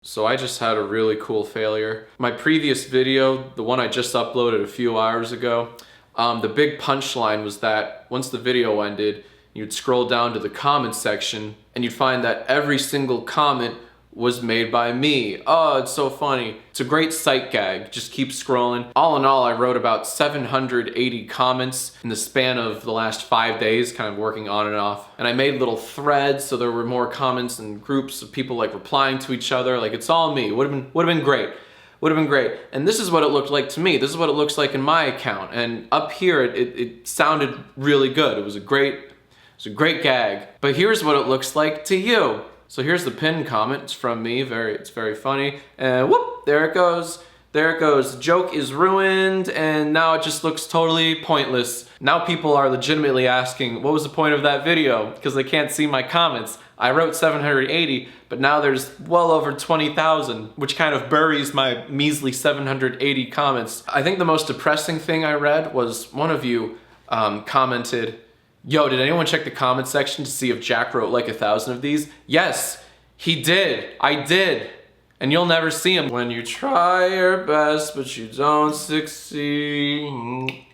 So I just had a really cool failure. My previous video, the one I just uploaded a few hours ago, the big punchline was that once the video ended, you'd scroll down to the comments section and you'd find that every single comment was made by me. Oh, it's so funny. It's a great sight gag. Just keep scrolling. All in all, I wrote about 780 comments in the span of the last 5 days, kind of working on and off. And I made little threads, so there were more comments and groups of people like replying to each other. Like, it's all me. Would have been great. Would have been great. And this is what it looked like to me. This is what it looks like in my account. And up here, it sounded really good. It was a great gag. But here's what it looks like to you. So here's the pinned comment. It's from me. It's very funny. And whoop, there it goes. There it goes. The joke is ruined, and now it just looks totally pointless. Now people are legitimately asking, what was the point of that video? Because they can't see my comments. I wrote 780, but now there's well over 20,000, which kind of buries my measly 780 comments. I think the most depressing thing I read was one of you commented, "Yo, did anyone check the comment section to see if Jack wrote like 1,000 of these?" Yes, he did. I did. And you'll never see him. When you try your best, but you don't succeed.